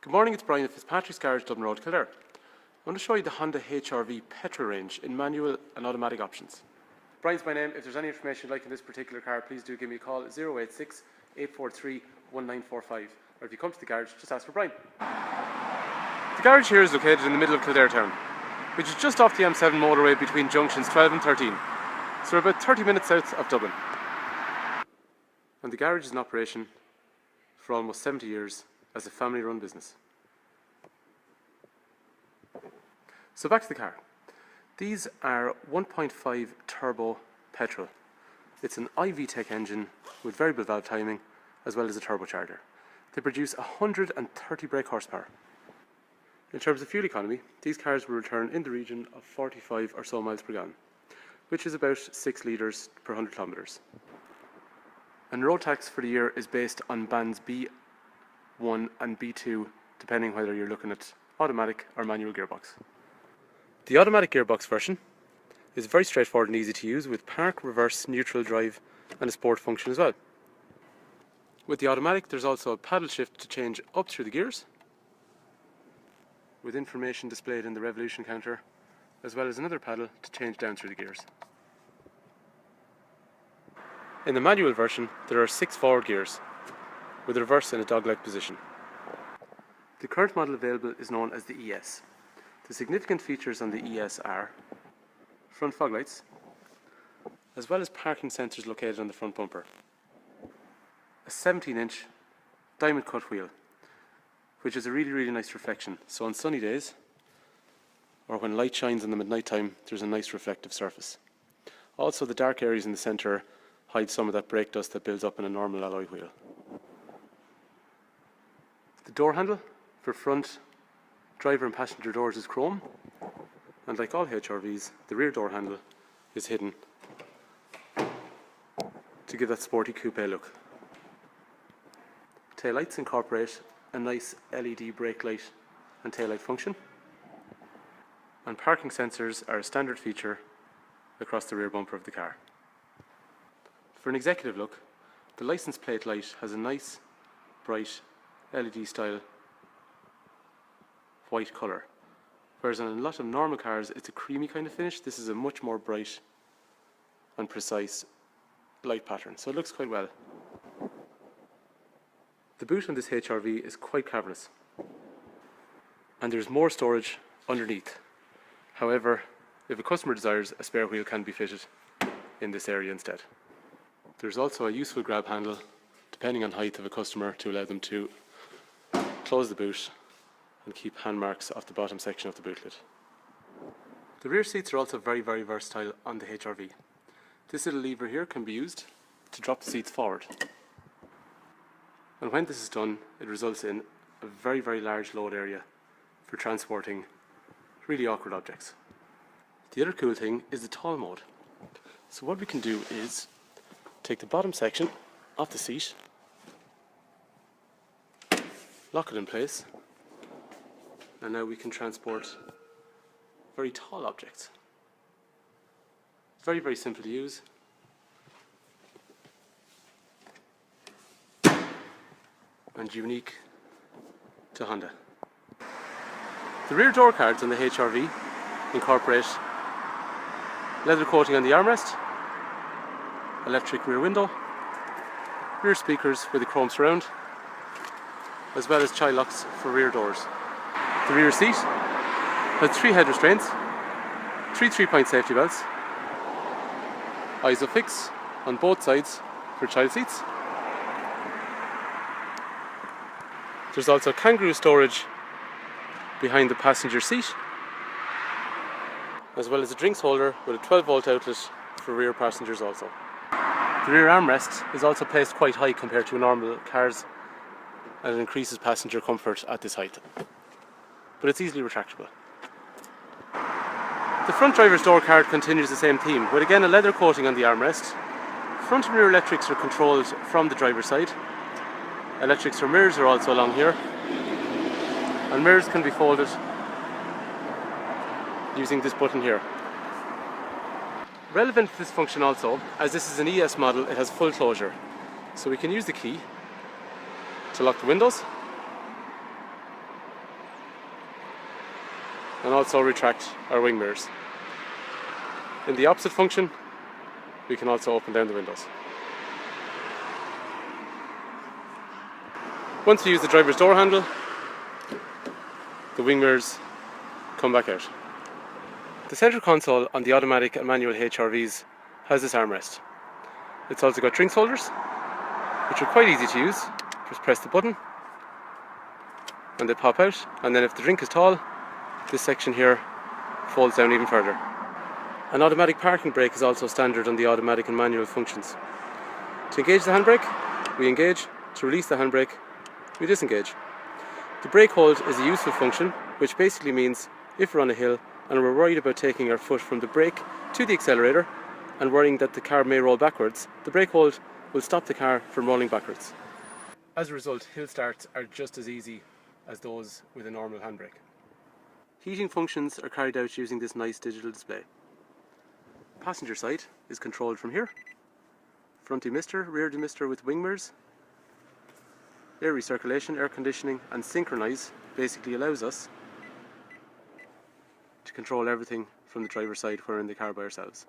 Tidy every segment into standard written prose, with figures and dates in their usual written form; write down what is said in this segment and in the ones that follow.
Good morning, it's Brian at Fitzpatrick's Garage, Dublin Road, Kildare. I want to show you the Honda HRV petrol range in manual and automatic options. Brian's my name. If there's any information you'd like in this particular car, please do give me a call at 086 843 1945. Or if you come to the garage, just ask for Brian. The garage here is located in the middle of Kildare town, which is just off the M7 motorway between junctions 12 and 13. So we're about 30 minutes south of Dublin. And the garage is in operation for almost 70 years as a family-run business. So back to the car. These are 1.5 turbo petrol. It's an ESi-VTEC engine with variable valve timing as well as a turbocharger. They produce 130 brake horsepower. In terms of fuel economy, these cars will return in the region of 45 or so miles per gallon, which is about 6 litres per 100 kilometres. And road tax for the year is based on bands B1 and B2, depending whether you're looking at automatic or manual gearbox. The automatic gearbox version is very straightforward and easy to use with park, reverse, neutral drive and a sport function as well. With the automatic there's also a paddle shift to change up through the gears, with information displayed in the revolution counter, as well as another paddle to change down through the gears. In the manual version there are 6 forward gears, with the reverse in a dog-leg position. The current model available is known as the ES. The significant features on the ES are front fog lights, as well as parking sensors located on the front bumper, a 17-inch diamond cut wheel, which is a really nice reflection, so on sunny days or when light shines on them at night time there's a nice reflective surface. Also the dark areas in the centre hide some of that brake dust that builds up in a normal alloy wheel. The door handle for front driver and passenger doors is chrome, and like all HRVs, the rear door handle is hidden to give that sporty coupe look. Taillights incorporate a nice LED brake light and taillight function, and parking sensors are a standard feature across the rear bumper of the car. For an executive look, the license plate light has a nice bright LED style white colour, whereas on a lot of normal cars it's a creamy kind of finish. This is a much more bright and precise light pattern, so it looks quite well. The boot on this HRV is quite cavernous, and there's more storage underneath. However, if a customer desires, a spare wheel can be fitted in this area instead. There's also a useful grab handle, depending on height of a customer, to allow them to close the boot and keep hand marks off the bottom section of the boot lid. The rear seats are also very versatile on the HRV. This little lever here can be used to drop the seats forward. And when this is done, it results in a very large load area for transporting really awkward objects. The other cool thing is the tall mode. So what we can do is take the bottom section off the seat, lock it in place, and now we can transport very tall objects. Very simple to use. And unique to Honda. The rear door cards on the HRV incorporate leather coating on the armrest, electric rear window, rear speakers with a chrome surround, as well as child locks for rear doors. The rear seat has 3 head restraints, 3 3-point safety belts, ISOFIX on both sides for child seats. There's also kangaroo storage behind the passenger seat, as well as a drinks holder with a 12-volt outlet for rear passengers also. The rear armrest is also placed quite high compared to normal cars, and it increases passenger comfort at this height. But it's easily retractable. The front driver's door card continues the same theme, with again a leather coating on the armrest. Front and rear electrics are controlled from the driver's side. Electrics for mirrors are also along here, and mirrors can be folded using this button here. Relevant to this function also, as this is an ES model, it has full closure. So we can use the key to lock the windows, and also retract our wing mirrors. In the opposite function, we can also open down the windows. Once we use the driver's door handle, the wing mirrors come back out. The centre console on the automatic and manual HRVs has this armrest. It's also got drinks holders, which are quite easy to use. Just press the button and they pop out, and then if the drink is tall, this section here folds down even further. An automatic parking brake is also standard on the automatic and manual functions. To engage the handbrake, we engage. To release the handbrake, we disengage. The brake hold is a useful function, which basically means if we're on a hill and we're worried about taking our foot from the brake to the accelerator and worrying that the car may roll backwards, the brake hold will stop the car from rolling backwards. As a result, hill starts are just as easy as those with a normal handbrake. Heating functions are carried out using this nice digital display. Passenger side is controlled from here. Front demister, rear demister with wing mirrors. Air recirculation, air conditioning and synchronize basically allows us to control everything from the driver's side when we're in the car by ourselves.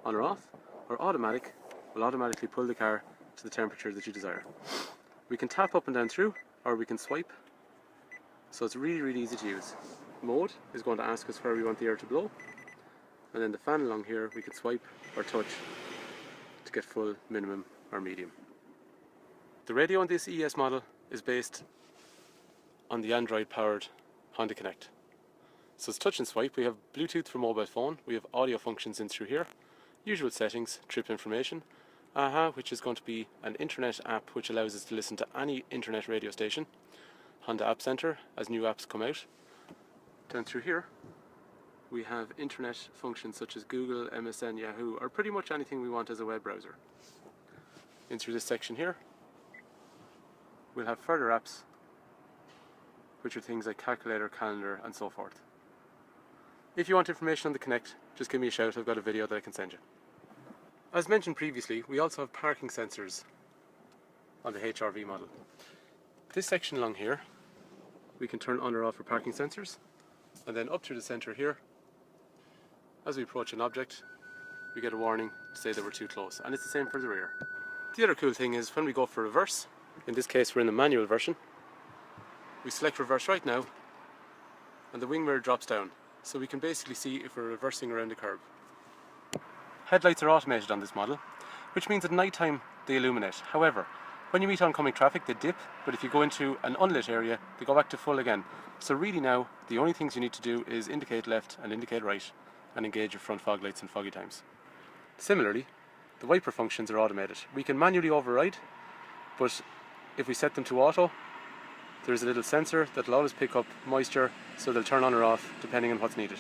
On or off, or automatic will automatically pull the car to the temperature that you desire. We can tap up and down through, or we can swipe, so it's really easy to use. Mode is going to ask us where we want the air to blow, and then the fan along here we can swipe or touch to get full, minimum or medium. The radio on this ES model is based on the Android powered Honda Connect. So it's touch and swipe. We have Bluetooth for mobile phone, we have audio functions in through here, usual settings, trip information, AHA, which is going to be an internet app which allows us to listen to any internet radio station, Honda App Center as new apps come out. Down through here we have internet functions such as Google, MSN, Yahoo, or pretty much anything we want as a web browser. In through this section here we'll have further apps which are things like calculator, calendar and so forth. If you want information on the Connect, just give me a shout, I've got a video that I can send you. As mentioned previously, we also have parking sensors on the HRV model. This section along here we can turn on or off for parking sensors, and then up through the centre here, as we approach an object we get a warning to say that we're too close, and it's the same for the rear. The other cool thing is when we go for reverse, in this case we're in the manual version, we select reverse right now and the wing mirror drops down, so we can basically see if we're reversing around a curve. Headlights are automated on this model, which means at night time they illuminate. However, when you meet oncoming traffic they dip, but if you go into an unlit area they go back to full again. So really now the only things you need to do is indicate left and indicate right and engage your front fog lights in foggy times. Similarly, the wiper functions are automated. We can manually override, but if we set them to auto, there's a little sensor that will always pick up moisture, so they'll turn on or off depending on what's needed.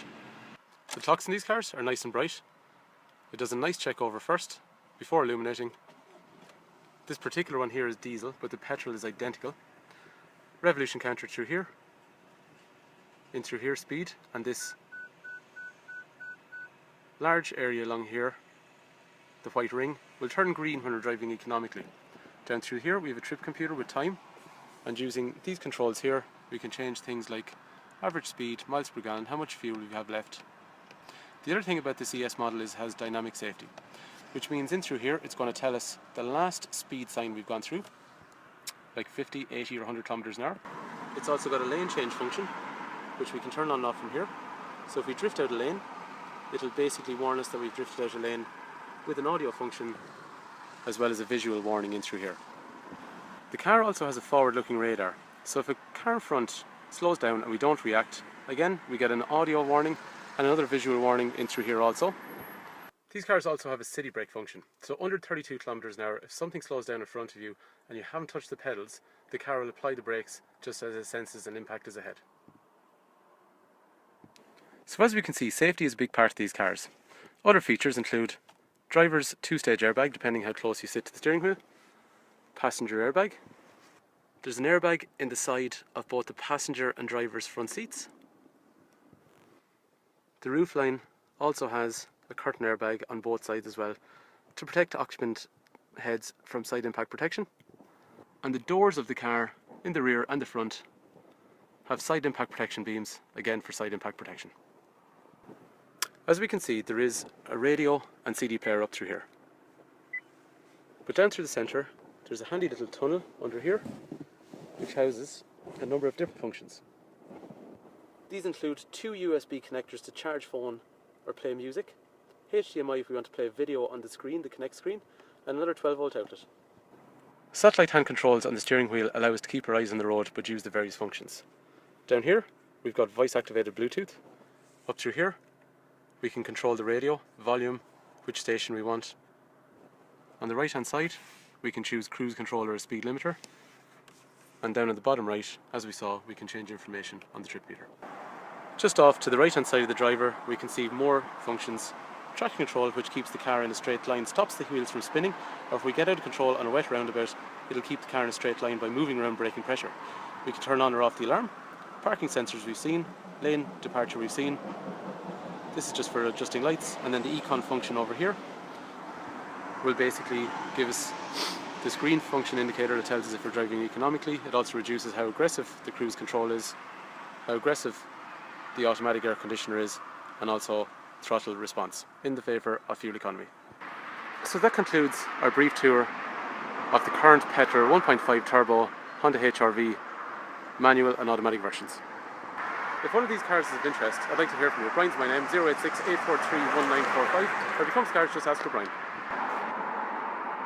The clocks in these cars are nice and bright. It does a nice check over first before illuminating. This particular one here is diesel, but the petrol is identical. Revolution counter through here, in through here speed, and this large area along here, the white ring, will turn green when we're driving economically. Down through here we have a trip computer with time, and using these controls here we can change things like average speed, miles per gallon, how much fuel we have left. The other thing about this ES model is it has dynamic safety, which means in through here it's going to tell us the last speed sign we've gone through, like 50, 80 or 100 kilometers an hour. It's also got a lane change function which we can turn on and off from here. So if we drift out a lane, it'll basically warn us that we've drifted out a lane with an audio function as well as a visual warning in through here. The car also has a forward-looking radar, so if a car in front slows down and we don't react, again we get an audio warning and another visual warning in through here also. These cars also have a city brake function, so under 32 kilometers an hour, if something slows down in front of you and you haven't touched the pedals, the car will apply the brakes just as it senses an impact is ahead. So as we can see, safety is a big part of these cars. Other features include driver's two-stage airbag depending how close you sit to the steering wheel, passenger airbag. There's an airbag in the side of both the passenger and driver's front seats. The roofline also has a curtain airbag on both sides as well to protect occupant heads from side impact protection. And the doors of the car in the rear and the front have side impact protection beams, again for side impact protection. As we can see, there is a radio and CD player up through here. But down through the centre, there's a handy little tunnel under here, which houses a number of different functions. These include 2 USB connectors to charge phone or play music, HDMI if we want to play video on the screen, the Connect screen, and another 12-volt outlet. Satellite hand controls on the steering wheel allow us to keep our eyes on the road but use the various functions. Down here, we've got voice-activated Bluetooth. Up through here, we can control the radio, volume, which station we want. On the right-hand side, we can choose cruise control or a speed limiter. And down at the bottom right, as we saw, we can change information on the trip meter. Just off to the right-hand side of the driver, we can see more functions. Traction control, which keeps the car in a straight line, stops the wheels from spinning, or if we get out of control on a wet roundabout, it'll keep the car in a straight line by moving around braking pressure. We can turn on or off the alarm. Parking sensors we've seen, lane departure we've seen. This is just for adjusting lights, and then the econ function over here will basically give us this green function indicator that tells us if we're driving economically. It also reduces how aggressive the cruise control is, how aggressive the automatic air conditioner is, and also throttle response in the favour of fuel economy. So that concludes our brief tour of the current petrol 1.5 turbo Honda HRV manual and automatic versions. If one of these cars is of interest, I'd like to hear from you. Brian's my name, 086 843 1945, or if you come to cars, just ask for Brian.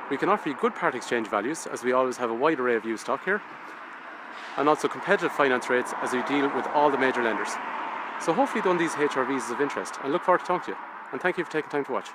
We can offer you good part exchange values, as we always have a wide array of used stock here, and also competitive finance rates as we deal with all the major lenders. So hopefully one of these HRVs is of interest, and look forward to talking to you. And thank you for taking time to watch.